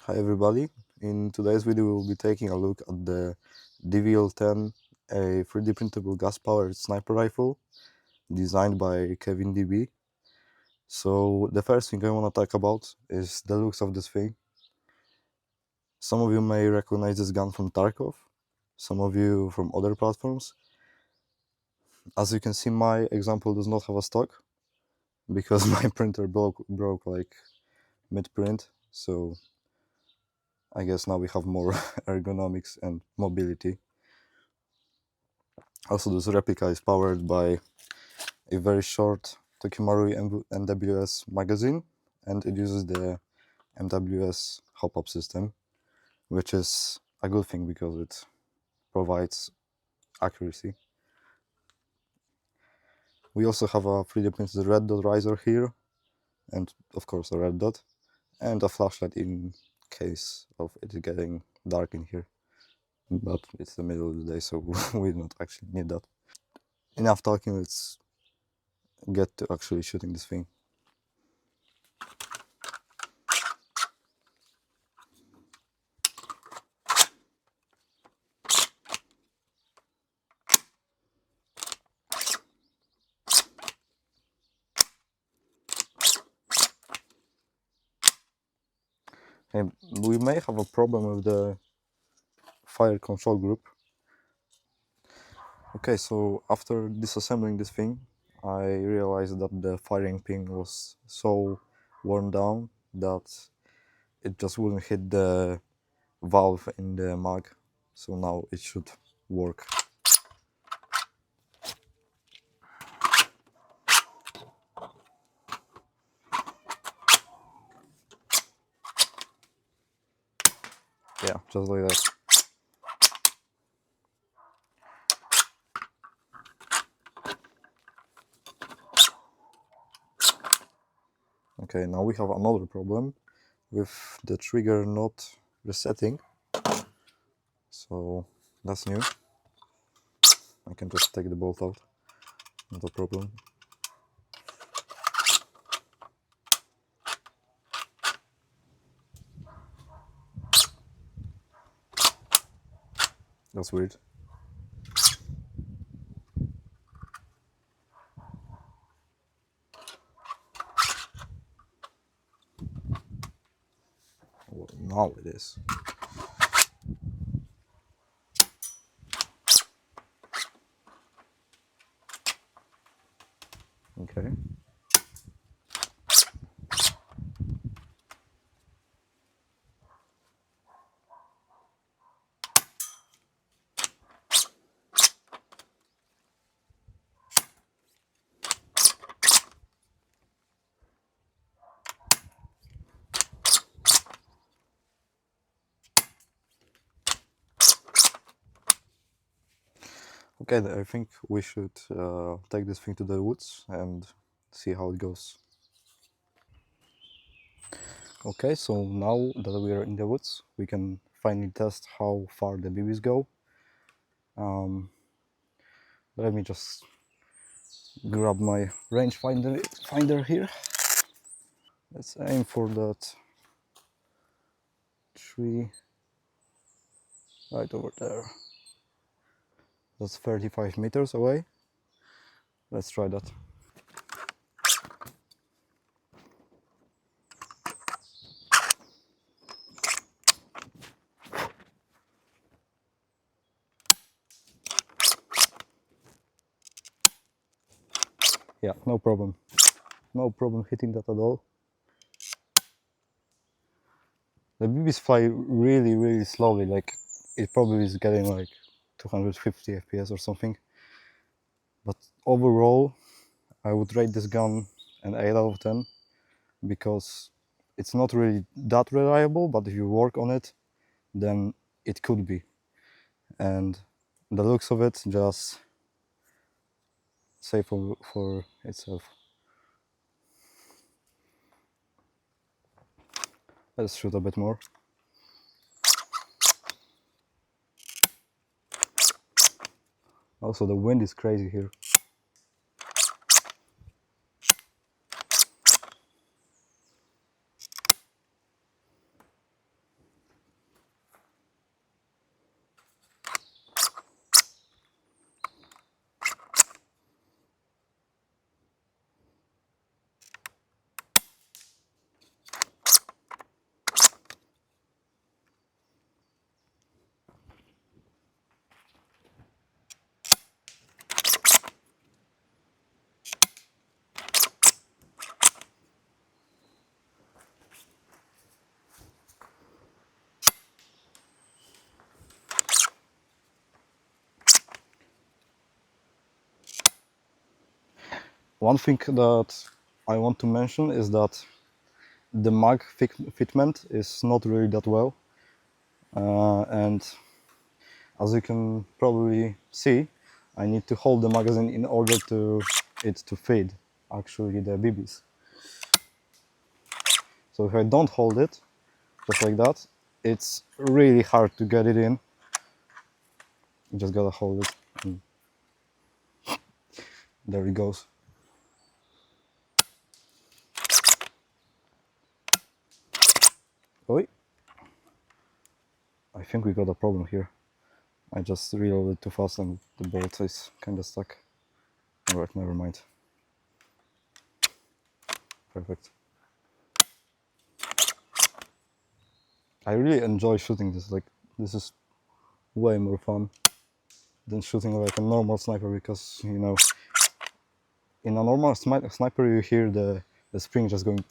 Hi everybody, in today's video we'll be taking a look at the DVL-10, a 3D printable gas-powered sniper rifle designed by Kevin DB. So the first thing I want to talk about is the looks of this thing. Some of you may recognize this gun from Tarkov, some of you from other platforms. As you can see, my example does not have a stock because my printer broke like mid-print, so I guess now we have more ergonomics and mobility. Also, this replica is powered by a very short Tokimaru MWS magazine, and it uses the MWS hop-up system, which is a good thing because it provides accuracy. We also have a 3D printed red dot riser here, and of course a red dot, and a flashlight in case of it getting dark in here. But it's the middle of the day, so we don't actually need that. Enough talking, let's get to actually shooting this thing. And we may have a problem with the fire control group. Okay, so after disassembling this thing, I realized that the firing pin was so worn down that it just wouldn't hit the valve in the mag. So now it should work. Yeah, just like that. Okay, now we have another problem with the trigger not resetting. So that's new. I can just take the bolt out, not a problem. That's weird. Well, now it is. Okay. Okay, I think we should take this thing to the woods and see how it goes. Okay, so now that we are in the woods, we can finally test how far the BBs go. Let me just grab my range finder here. Let's aim for that tree right over there. That's 35 meters away. Let's try that. Yeah, no problem. No problem hitting that at all. The BBs fly really slowly, like it probably is getting like 250 FPS or something. But overall, I would rate this gun an 8 out of 10 because it's not really that reliable, but if you work on it, then it could be. And the looks of it just say for itself. Let's shoot a bit more. Also, the wind is crazy here. One thing that I want to mention is that the mag fitment is not really that well, and as you can probably see, I need to hold the magazine in order to it to feed actually the BBs. So if I don't hold it just like that, it's really hard to get it in. You just gotta hold it, and there it goes. Oi. I think we got a problem here. I just reloaded too fast and the bolt is kinda stuck. Alright, never mind. Perfect. I really enjoy shooting this, like, this is way more fun than shooting like a normal sniper, because, you know, in a normal sniper you hear the spring just going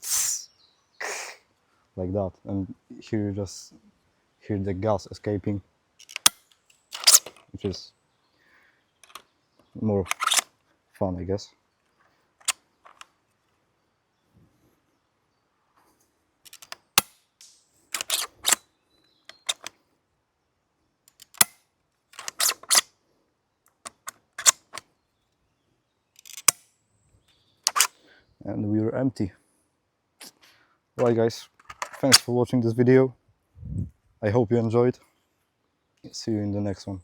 like that, and here you just hear the gas escaping, which is more fun, I guess. And we're empty. Right, guys, thanks for watching this video. I hope you enjoyed. See you in the next one.